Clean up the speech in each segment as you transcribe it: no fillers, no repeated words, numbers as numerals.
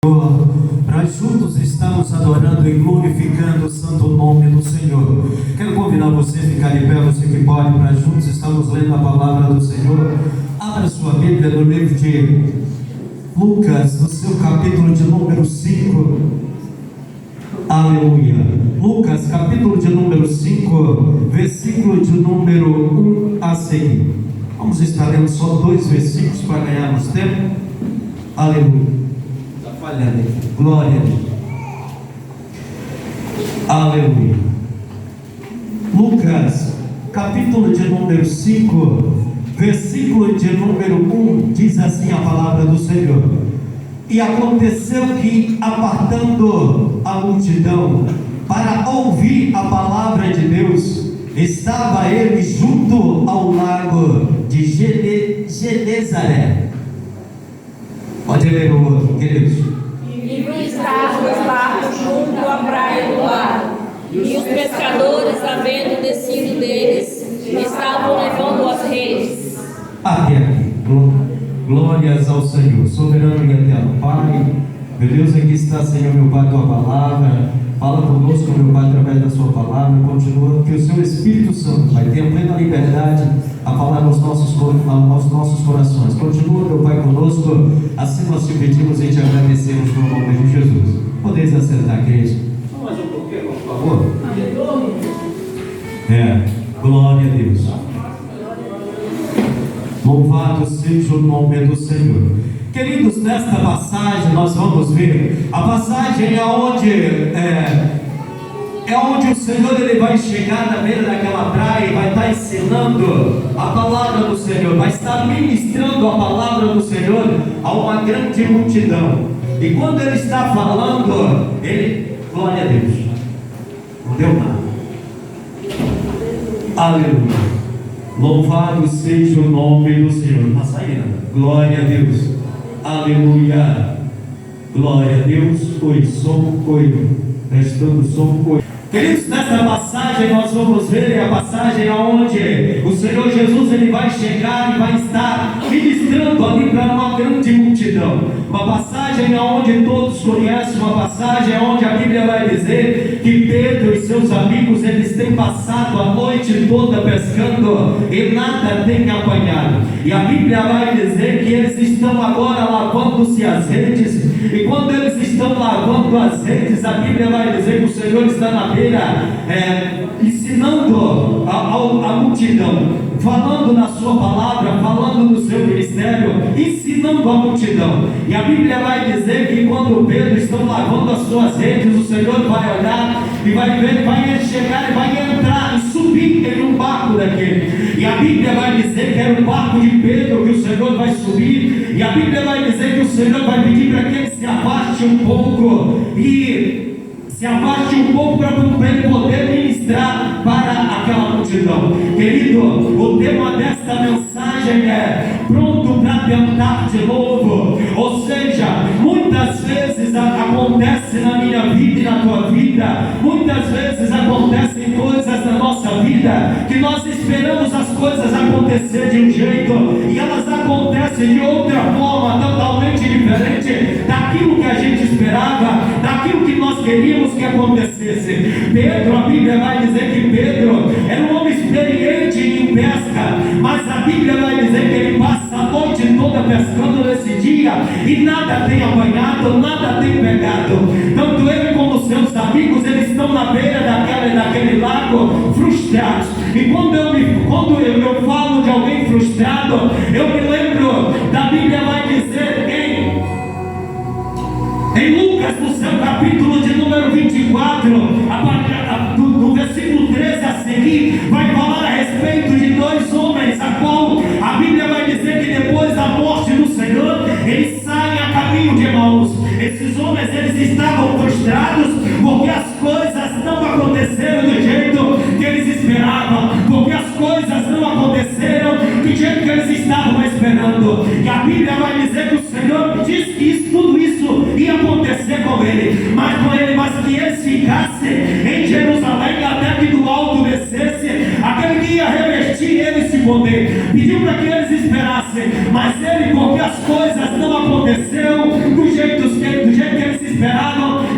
Nós juntos estamos adorando e glorificando o santo nome do Senhor. Quero convidar você a ficar de pé, você que pode, para juntos estamos lendo a palavra do Senhor. Abra sua Bíblia no livro de Lucas, no seu capítulo de número 5. Aleluia. Lucas, capítulo de número 5, versículo de número 1 a seguir. Vamos estar lendo só 2 versículos para ganharmos tempo. Aleluia. Olha, glória a Deus. Aleluia. Lucas, capítulo de número 5, versículo de número 1, diz assim a palavra do Senhor: E aconteceu que, apartando a multidão para ouvir a palavra de Deus, estava ele junto ao lago de Genezaré. Pode ler o outro, queridos. E estavam os barcos junto à praia do lago, e os pescadores, havendo descido deles, estavam levando as redes. Até aqui. Glórias ao Senhor, soberano e eterno Pai. Meu Deus, aqui está, Senhor, meu Pai, tua palavra. Fala conosco, meu Pai, através da sua palavra. Continua que o seu Espírito Santo vai ter a plena liberdade a falar aos nossos corações. Continua, meu Pai, conosco. Assim nós te pedimos e te agradecemos no nome de Jesus. Podeis acertar, queridos? Só mais um pouquinho, por favor. Glória a Deus. Louvado seja o nome do Senhor. Queridos, nesta passagem nós vamos ver a passagem onde o Senhor ele vai chegar na beira daquela praia e vai estar ensinando a palavra do Senhor, vai estar ministrando a palavra do Senhor a uma grande multidão. E quando ele está falando, glória a Deus, não deu nada. Aleluia. Louvado seja o nome do Senhor. Está saindo. Glória a Deus. Aleluia. Glória a Deus. Oi, som, oi. Restando som, oi. Queridos, nesta passagem nós vamos ver a passagem onde o Senhor Jesus ele vai chegar e vai estar ministrando ali para uma grande multidão. Uma passagem onde todos conhecem, uma passagem onde a Bíblia vai dizer que Pedro e seus amigos eles têm passado a noite toda pescando e nada têm apanhado. E a Bíblia vai dizer que eles estão agora lavando-se as redes, e quando eles estão lavando as redes, a Bíblia vai dizer que o Senhor está na beira ensinando a multidão, falando na sua palavra, falando no seu ministério, ensinando a multidão. E a Bíblia vai dizer que quando Pedro estão lavando as suas redes, o Senhor vai olhar e vai ver, vai chegar e vai entrar e subir em um barco daquele. E a Bíblia vai dizer que era o barco de Pedro que o Senhor vai subir. E a Bíblia vai dizer que o Senhor vai pedir para que ele se afaste um pouco para ele poder ministrar para aquela multidão. Querido, o tema desta mensagem é pronto para tentar de novo. Ou seja, muitas vezes acontece na minha vida e na tua vida, muitas vezes acontecem coisas na nossa vida que nós esperamos as coisas acontecer de um jeito e elas acontecem de outra forma, totalmente diferente daquilo que a gente esperava, daquilo que nós queríamos que acontecesse. Pedro, a Bíblia vai dizer que Pedro era um homem experiente em pesca, mas a Bíblia vai dizer que ele passa a noite toda pescando nesse dia e nada tem apanhado, nada tem pegado. Tanto ele como seus amigos, eles estão na beira daquele lago frustrados. E quando eu falo de alguém frustrado, eu me lembro da Bíblia vai dizer em Lucas, no seu capítulo de número 24, no versículo 13 a seguir, vai falar a respeito de 2 homens, a qual a Bíblia vai dizer que depois da morte do Senhor, eles saem a caminho de Emaús. Esses homens, eles estavam frustrados, porque as coisas não aconteceram do jeito que eles esperavam, porque as coisas não aconteceram do jeito que eles estavam esperando. E a Bíblia vai dizer que o Senhor diz que tudo isso ia acontecer com ele, mas que eles ficassem em Jerusalém até que do alto descesse aquele que ia revestir eles de poder. Pediu para que eles esperassem, mas ele, porque as coisas não aconteceram do jeito que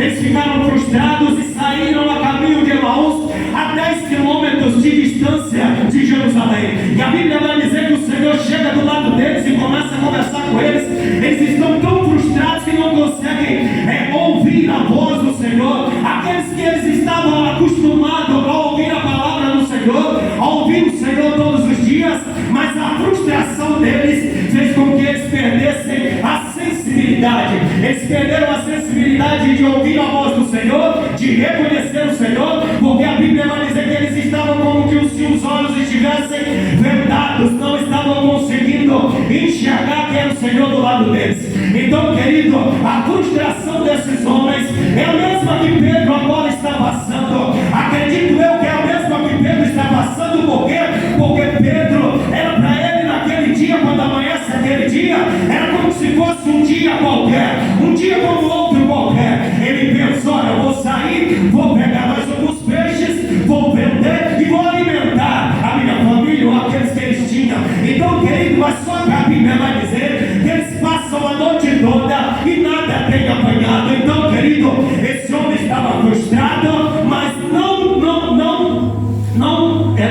Eles ficaram frustrados e saíram a caminho de Emaús, a 10 quilômetros de distância de Jerusalém. E a Bíblia vai dizer que o Senhor chega do lado deles e começa a conversar com eles. Eles estão tão frustrados que não conseguem ouvir a voz do Senhor. Aqueles que eles estavam acostumados a ouvir a palavra do Senhor, a ouvir o Senhor todos os dias, mas a frustração deles fez com que eles perdessem a sensibilidade. Eles perderam a sensibilidade de ouvir a voz do Senhor, de reconhecer o Senhor, porque a Bíblia vai dizer que eles estavam como que se os olhos estivessem vendados, não estavam conseguindo enxergar que era o Senhor do lado deles. Então, querido, a frustração desses homens é a mesma que Pedro agora está passando. Acredito eu que é a mesma que Pedro está passando. Por quê? Porque Pedro era para ele naquele dia, quando amanhece aquele dia, era como se fosse um dia qualquer, um dia como outro qualquer. Ele pensou: olha, eu vou sair, vou pegar mais alguns peixes, vou vender e vou alimentar a minha família ou aqueles que eles tinham. Então, querido, mas só que a Bíblia vai dizer que eles passam a noite toda e nada tem apanhado. Então, querido, esse homem estava frustrado, mas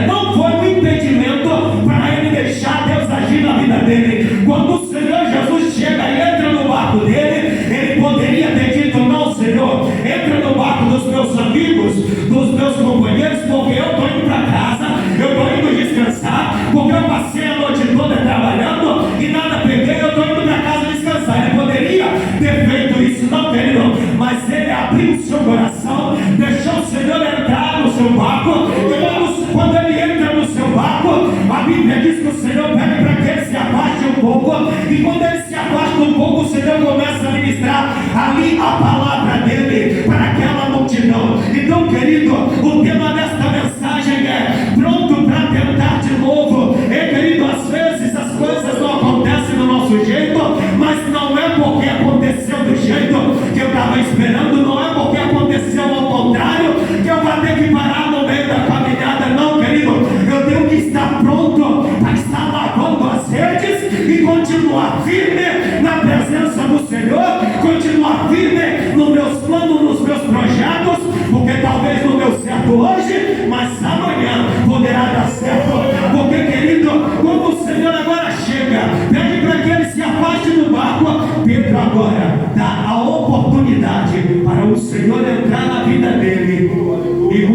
não foi um impedimento para ele deixar Deus agir na vida dele. Quando o Senhor Jesus chega e entra no barco dele, ele poderia ter dito: não, Senhor, entra no barco dos meus amigos, dos meus companheiros, porque eu estou indo para casa, eu estou indo descansar, porque eu passei a noite toda trabalhando e nada peguei, eu estou indo para casa descansar. Ele poderia ter feito isso, não, querido, mas ele abriu o seu coração, deixou o Senhor entrar no seu barco. E quando ele entra no seu barco, a Bíblia diz que o Senhor pede para que ele se afaste um pouco, e quando ele se afasta um pouco, o Senhor começa a ministrar ali a palavra dele para aquela multidão. Então, querido, o tema desta mensagem é pronto para tentar de novo. E, querido, às vezes as coisas não acontecem do nosso jeito, mas não é porque aconteceu do jeito que eu estava esperando, não é porque aconteceu ao contrário que eu vou ter que parar no meio da caminhada. Não, querido, eu tenho que estar pronto para estar lavando as redes e continuar firme na presença do Senhor, continuar firme nos meus planos, nos meus projetos, porque talvez não deu certo hoje, mas amanhã poderá dar certo. Porque, querido, como o Senhor agora chega, pede para que ele se afaste do barco, Pedro agora dá a oportunidade para o Senhor entrar na vida dele e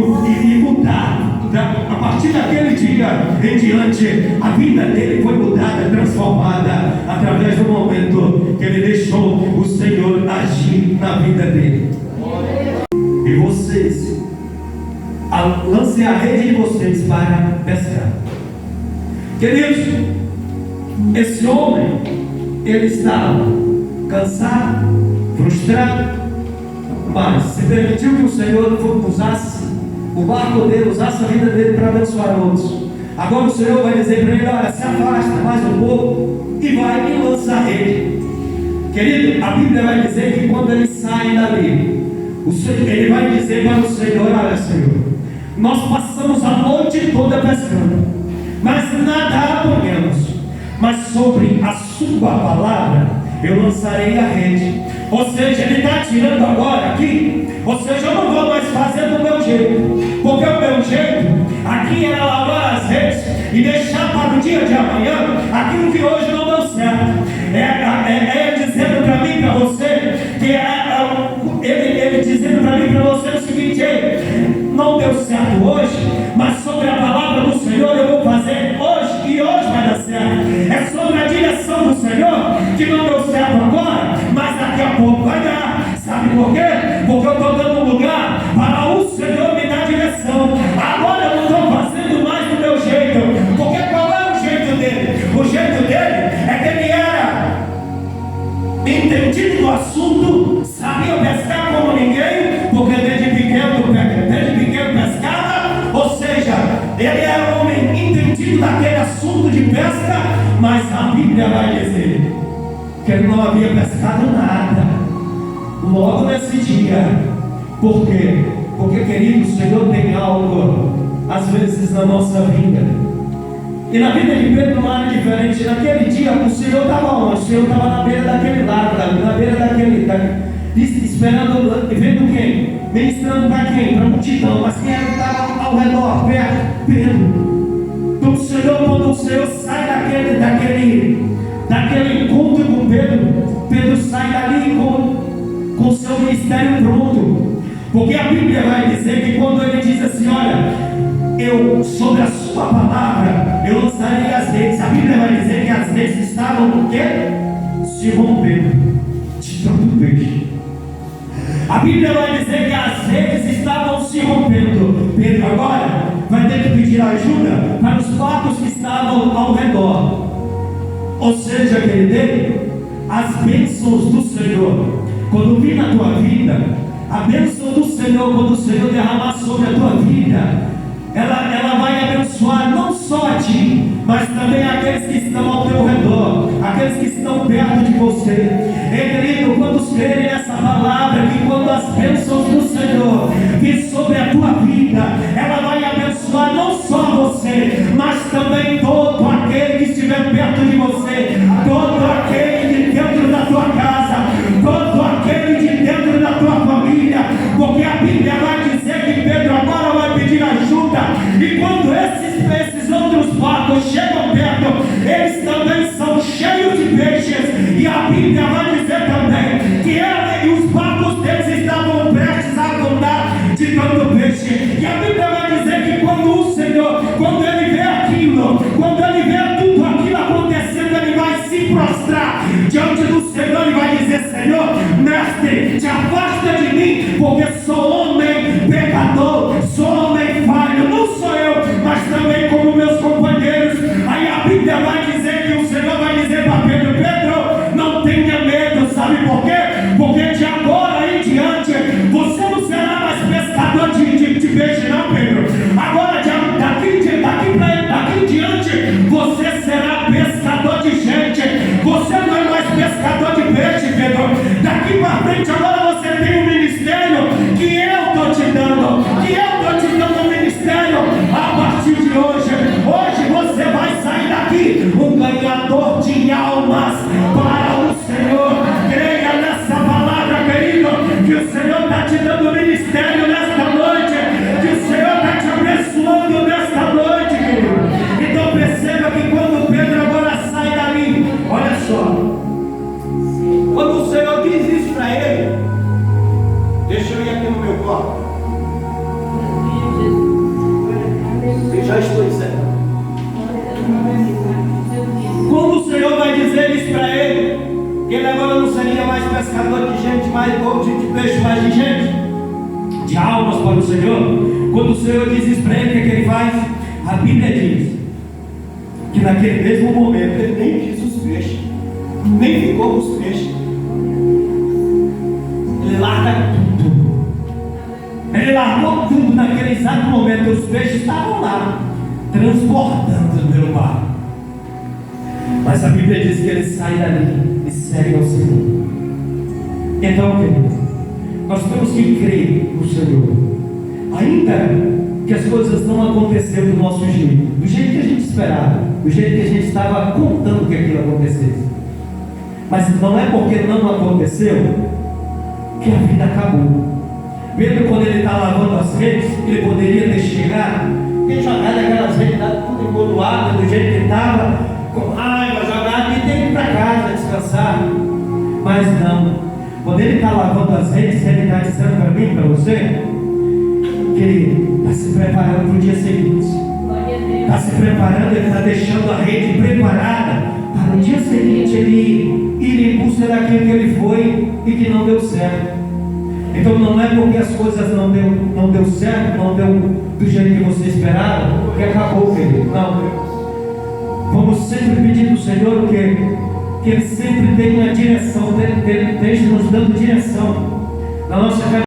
mudar. A partir daquele dia em diante, a vida dele foi mudada, transformada, através do momento que ele deixou o Senhor agir na vida dele. E vocês, lancem a rede de vocês para pescar. Queridos, esse homem, ele estava cansado, frustrado, mas se permitiu que o Senhor usasse o barco dele, usasse a vida dele para abençoar outros. Agora o Senhor vai dizer para ele: olha, se afasta mais um pouco e vai e lança a rede. Querido, a Bíblia vai dizer que quando ele sai dali, ele vai dizer para o Senhor: olha, Senhor, nós passamos a noite toda pescando, mas nada apanhamos, mas sobre a sua palavra eu lançarei a rede. Ou seja, ele está tirando agora aqui, ou seja, eu não vou mais fazer do meu jeito, porque o meu jeito aqui era lavar as redes e deixar para o dia de amanhã aquilo que hoje não deu certo. É dizendo para mim, para você, que ele dizendo para mim, para você o seguinte: não deu certo hoje, mas sobre a palavra do Senhor eu vou fazer hoje, e hoje vai dar certo. É sobre a direção do Senhor que não deu certo agora, mas daqui a pouco vai dar. Sabe por quê? Porque eu estou dando lugar para o Senhor me dar direção. Agora eu não estou fazendo mais do meu jeito, porque qual é o jeito dele? O jeito dele é que ele era entendido no assunto, sabia pescar como ninguém, porque desde pequeno pescava. Ou seja, ele era um homem entendido daquele assunto de pesca, mas a Bíblia vai dizer que ele não havia pescado nada logo nesse dia. Por quê? Porque, querido, o Senhor tem algo às vezes na nossa vida, e na vida de Pedro não era diferente. Naquele dia o Senhor estava onde? O Senhor estava na beira daquele lago, na beira esperando, vendo quem? Ministrando para quem? Para a multidão. Mas quem era que estava ao redor, perto? Pedro. Então quando o Senhor sai daquele encontro com Pedro, Pedro sai dali com o seu ministério pronto. Porque a Bíblia vai dizer que quando ele diz assim, olha, sobre a sua palavra, eu lançarei as redes. A Bíblia vai dizer que as redes estavam o quê? Se rompendo de tanto peixe. A Bíblia vai dizer que as redes estavam se rompendo. Pedro agora vai ter que pedir ajuda para os barcos que estavam ao redor. Ou seja, querido, as bênçãos do Senhor, quando vir na tua vida, a bênção do Senhor, quando o Senhor derramar sobre a tua vida, ela vai abençoar não só a ti, mas também aqueles que estão ao teu redor, aqueles que estão perto de você. Querido, quando crerem nessa palavra, que quando as bênçãos do Senhor vir sobre a tua vida, ela vai abençoar não só você, mas também todo aquele que estiver perto de você, todo aquele de dentro da tua casa, todo aquele de dentro da tua família, porque a Bíblia vai dizer que Pedro agora vai pedir ajuda, e quando esses outros barcos chegam perto, eles também são cheios de peixes, e a Bíblia vai dizer também que ele e os barcos deles estavam prestes a afundar de tanto peixe. E a Bíblia vai dizer que quando o Senhor, quando ele vê aquilo, quando ele vê tudo aquilo acontecendo, ele vai se prostrar diante do Senhor e vai dizer: Senhor, mestre, te afasta de mim, porque sou homem pecador, sou homem falho, não sou eu, mas também como meus companheiros. Aí a Bíblia vai dizer que o Senhor vai dizer para Pedro: Pedro, não tenha medo. Sabe por quê? Porque de agora em diante você não será mais pescador de peixe, não, Pedro. Agora daqui em diante você será pescador de gente. Você não é mais pescador de peixe, Pedro. Daqui para frente agora você tem um ministério que eu estou te dando, um ministério a partir de hoje. Hoje você vai sair daqui um ganhador de almas para o Senhor. Creia nessa palavra, querido, que o Senhor está te dando ministério nesta noite, que o Senhor está te abençoando nesta noite, querido. Então perceba que quando Pedro agora sai dali, olha só, quando o Senhor diz isso para ele, deixa eu ir aqui no meu corpo, eu já estou dizendo. Quando o Senhor vai dizer isso para ele, que ele agora não seria mais pescador de gente, mais de peixe, mais de gente, de almas para o Senhor. Quando o Senhor diz isso para ele, o que ele faz? A Bíblia diz que naquele mesmo momento ele nem quis os peixes, nem ficou com os peixes, ele larga tudo. Ele largou tudo naquele exato momento. Os peixes estavam lá, transbordando pelo mar. Mas a Bíblia diz que ele sai dali e segue ao Senhor. Então, querido, nós temos que crer no Senhor, ainda que as coisas não aconteceram do nosso jeito, do jeito que a gente esperava, do jeito que a gente estava contando que aquilo acontecesse. Mas não é porque não aconteceu que a vida acabou. Pedro, quando ele está lavando as redes, ele poderia ter chegado e jogado aquelas redes tudo embolado, do jeito que estava, com raiva, jogado, e tem que ir para casa descansar. Mas não, quando ele está lavando as redes, ele está dizendo para mim, para você, que ele está se preparando para o dia seguinte. Está se preparando, ele está deixando a rede preparada para o dia seguinte ele ir em busca daquilo que ele foi e que não deu certo. Então não é porque as coisas não deu certo, não deu do jeito que você esperava, que acabou, querido. Não. Vamos sempre pedir do Senhor que Ele sempre tenha uma direção, esteja nos dando direção na nossa